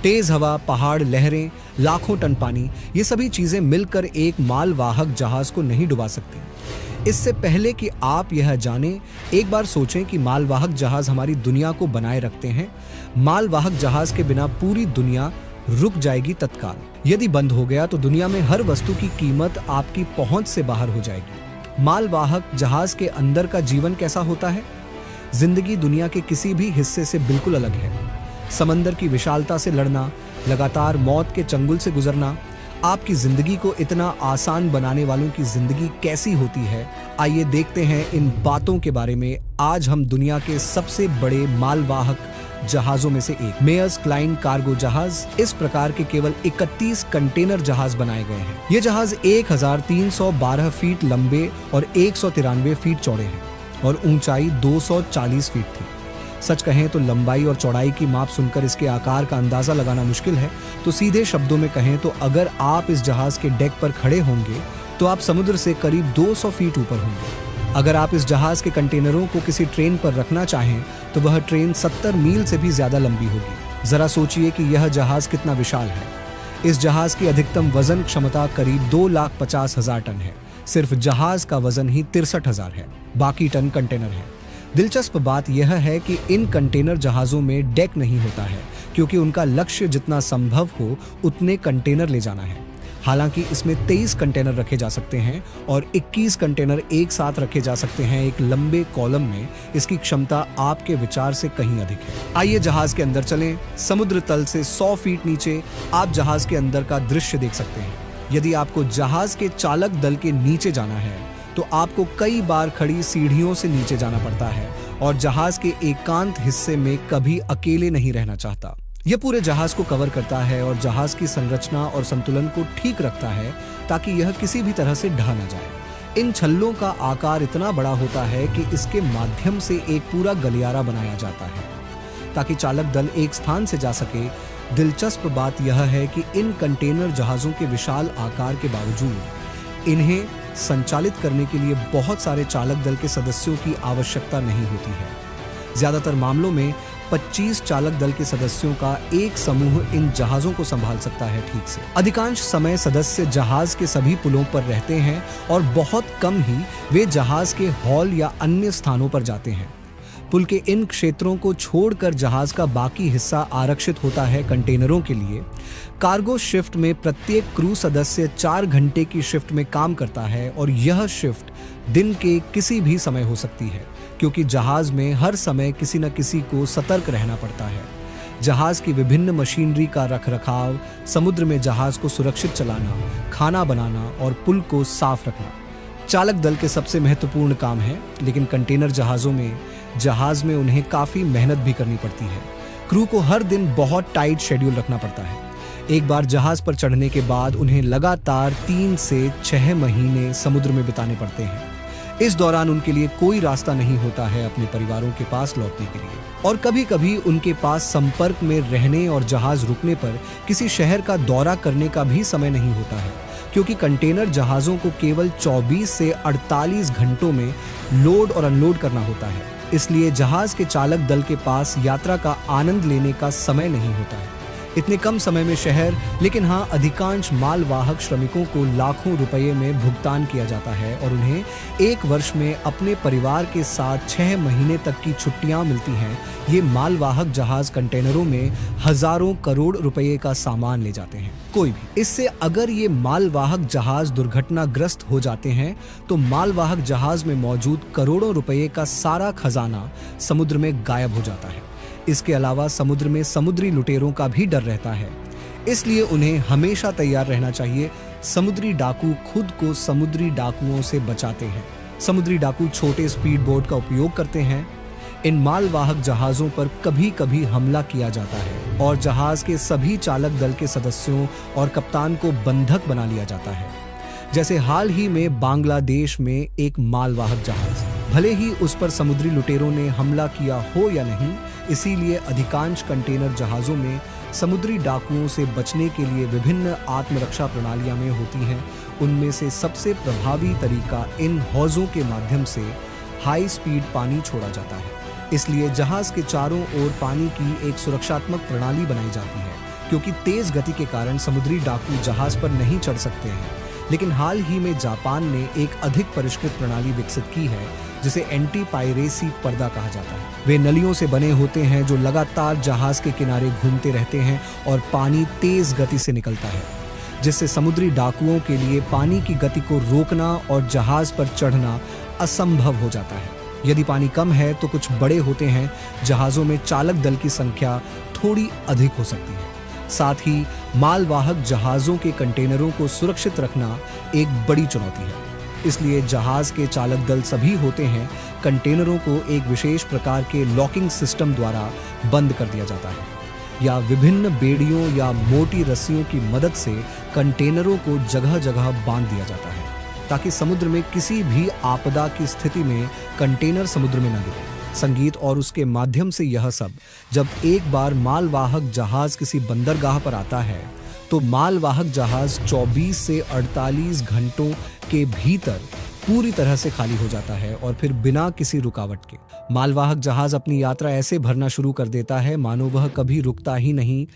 तेज हवा, पहाड़, लहरें, लाखों टन पानी, ये सभी चीजें मिलकर एक मालवाहक जहाज को नहीं डुबा सकती। इससे पहले कि आप यह जानें, एक बार सोचें कि मालवाहक जहाज हमारी दुनिया को बनाए रखते हैं। मालवाहक जहाज के बिना पूरी दुनिया रुक जाएगी तत्काल। यदि बंद हो गया तो दुनिया में हर वस्तु की कीमत आपकी पहुंच से बाहर हो जाएगी। मालवाहक जहाज के अंदर का जीवन कैसा होता है? जिंदगी दुनिया के किसी भी हिस्से से बिल्कुल अलग है। समंदर की विशालता से लड़ना, लगातार मौत के चंगुल से गुजरना, आपकी जिंदगी को इतना आसान बनाने वालों की जिंदगी कैसी होती है? आइए देखते हैं इन बातों के बारे में। आज हम दुनिया के सबसे बड़े मालवाहक जहाजों में से एक मेयर्स क्लाइन कार्गो जहाज, इस प्रकार के केवल 31 कंटेनर जहाज बनाए गए हैं। ये जहाज 1312 फीट लंबे और 193 फीट चौड़े हैं और ऊंचाई 240 फीट थी। सच कहें तो लंबाई और चौड़ाई की माप सुनकर इसके आकार का अंदाजा लगाना मुश्किल है, तो सीधे शब्दों में कहें तो अगर आप इस जहाज के डेक पर खड़े होंगे तो आप समुद्र से करीब 200 फीट ऊपर होंगे। अगर आप इस जहाज के कंटेनरों को किसी ट्रेन पर रखना चाहें तो वह ट्रेन 70 मील से भी ज्यादा लंबी होगी। जरा सोचिए कि यह जहाज कितना विशाल है। इस जहाज की अधिकतम वजन क्षमता करीब 2,50,000 टन है। सिर्फ जहाज का वजन ही 63,000 है, बाकी टन कंटेनर है। दिलचस्प बात यह है कि इन कंटेनर जहाजों में डेक नहीं होता है, क्योंकि उनका लक्ष्य जितना संभव हो उतने कंटेनर ले जाना है। हालांकि इसमें 23 कंटेनर रखे जा सकते हैं और 21 कंटेनर एक साथ रखे जा सकते हैं एक लंबे कॉलम में। इसकी क्षमता आपके विचार से कहीं अधिक है। आइए जहाज के अंदर चलें। समुद्र तल से 100 फीट नीचे आप जहाज के अंदर का दृश्य देख सकते हैं। यदि आपको जहाज के चालक दल के नीचे जाना है तो आपको कई बार खड़ी सीढ़ियों से नीचे जाना पड़ता है और जहाज के एकांत हिस्से में कभी अकेले नहीं रहना चाहता। यह पूरे जहाज को कवर करता है और जहाज की संरचना और संतुलन को ठीक रखता है ताकि यह किसी भी तरह से ढह न जाए। इन छल्लों का आकार इतना बड़ा होता है कि इसके माध्यम से एक पूरा गलियारा बनाया जाता है ताकि चालक दल एक स्थान से जा सके। दिलचस्प बात यह है कि इन कंटेनर जहाजों के विशाल आकार के बावजूद इन्हें संचालित करने के लिए बहुत सारे चालक दल के सदस्यों की आवश्यकता नहीं होती है। ज्यादातर मामलों में 25 चालक दल के सदस्यों का एक समूह इन जहाजों को संभाल सकता है ठीक से। अधिकांश समय सदस्य जहाज के सभी पुलों पर रहते हैं और बहुत कम ही वे जहाज के हॉल या अन्य स्थानों पर जाते हैं। पुल के इन क्षेत्रों को छोड़कर जहाज का बाकी हिस्सा आरक्षित होता है कंटेनरों के लिए। कार्गो शिफ्ट में प्रत्येक क्रू सदस्य 4 घंटे की शिफ्ट में काम करता है और यह शिफ्ट दिन के किसी भी समय हो सकती है, क्योंकि जहाज में हर समय किसी न किसी को सतर्क रहना पड़ता है। जहाज की विभिन्न मशीनरी का रखरखाव, समुद्र में जहाज को सुरक्षित चलाना, खाना बनाना और पुल को साफ रखना चालक दल के सबसे महत्वपूर्ण काम है। लेकिन कंटेनर जहाज में उन्हें काफी मेहनत भी करनी पड़ती है। क्रू को हर दिन बहुत टाइट शेड्यूल रखना पड़ता है। एक बार जहाज पर चढ़ने के बाद उन्हें लगातार 3 से 6 महीने समुद्र में बिताने पड़ते हैं। इस दौरान उनके लिए कोई रास्ता नहीं होता है अपने परिवारों के पास लौटने के लिए, और कभी-कभी उनके पास संपर्क में रहने और जहाज रुकने पर किसी शहर का दौरा करने का भी समय नहीं होता है, क्योंकि कंटेनर जहाजों को केवल 24 से 48 घंटों में लोड और अनलोड करना होता है। इसलिए जहाज के चालक दल के पास यात्रा का आनंद लेने का समय नहीं होता है। इतने कम समय में शहर, लेकिन हाँ, अधिकांश मालवाहक श्रमिकों को लाखों रुपए में भुगतान किया जाता है और उन्हें एक वर्ष में अपने परिवार के साथ 6 महीने तक की छुट्टियां मिलती हैं। ये मालवाहक जहाज कंटेनरों में हजारों करोड़ रुपए का सामान ले जाते हैं, कोई भी। इससे अगर ये मालवाहक जहाज दुर्घटनाग्रस्त हो जाते हैं तो मालवाहक जहाज में मौजूद करोड़ों रुपए का सारा खजाना समुद्र में गायब हो जाता है। इसके अलावा समुद्र में समुद्री लुटेरों का भी डर रहता है, इसलिए उन्हें हमेशा तैयार रहना चाहिए। समुद्री डाकू खुद को समुद्री डाकुओं से बचाते हैं। समुद्री डाकू छोटे स्पीड बोट का उपयोग करते हैं। इन मालवाहक जहाजों पर कभी-कभी हमला किया जाता है और जहाज के सभी चालक दल के सदस्यों और कप्तान को बंधक बना लिया जाता है। जैसे हाल ही में बांग्लादेश में एक मालवाहक जहाज, भले ही उस पर समुद्री लुटेरों ने हमला किया हो या नहीं, इसीलिए अधिकांश कंटेनर जहाजों में समुद्री डाकुओं से बचने के लिए विभिन्न आत्मरक्षा प्रणालियां में होती हैं। उनमें से सबसे प्रभावी तरीका इन हौजों के माध्यम से हाई स्पीड पानी छोड़ा जाता है। इसलिए जहाज के चारों ओर पानी की एक सुरक्षात्मक प्रणाली बनाई जाती है क्योंकि तेज गति के कारण समुद्री डाकू जहाज पर नहीं चढ़ सकते हैं। लेकिन हाल ही में जापान ने एक अधिक परिष्कृत प्रणाली विकसित की है जिसे एंटी पायरेसी पर्दा कहा जाता है। वे नलियों से बने होते हैं जो लगातार जहाज के किनारे घूमते रहते हैं और पानी तेज गति से निकलता है, जिससे समुद्री डाकुओं के लिए पानी की गति को रोकना और जहाज पर चढ़ना असंभव हो जाता है। यदि पानी कम है तो कुछ बड़े होते हैं जहाजों में चालक दल की संख्या थोड़ी अधिक हो सकती है। साथ ही मालवाहक जहाजों के कंटेनरों को सुरक्षित रखना एक बड़ी चुनौती है। इसलिए जहाज के चालक दल सभी होते हैं कंटेनरों को एक विशेष प्रकार के लॉकिंग सिस्टम द्वारा बंद कर दिया जाता है, या विभिन्न बेड़ियों या मोटी रस्सियों की मदद से कंटेनरों को जगह जगह बांध दिया जाता है ताकि समुद्र में किसी भी आपदा की स्थिति में कंटेनर समुद्र में न गिरे। संगीत और उसके माध्यम से यह सब जब एक बार मालवाहक जहाज किसी बंदरगाह पर आता है तो मालवाहक जहाज 24 से 48 घंटों के भीतर पूरी तरह से खाली हो जाता है और फिर बिना किसी रुकावट के मालवाहक जहाज अपनी यात्रा ऐसे भरना शुरू कर देता है मानो वह कभी रुकता ही नहीं,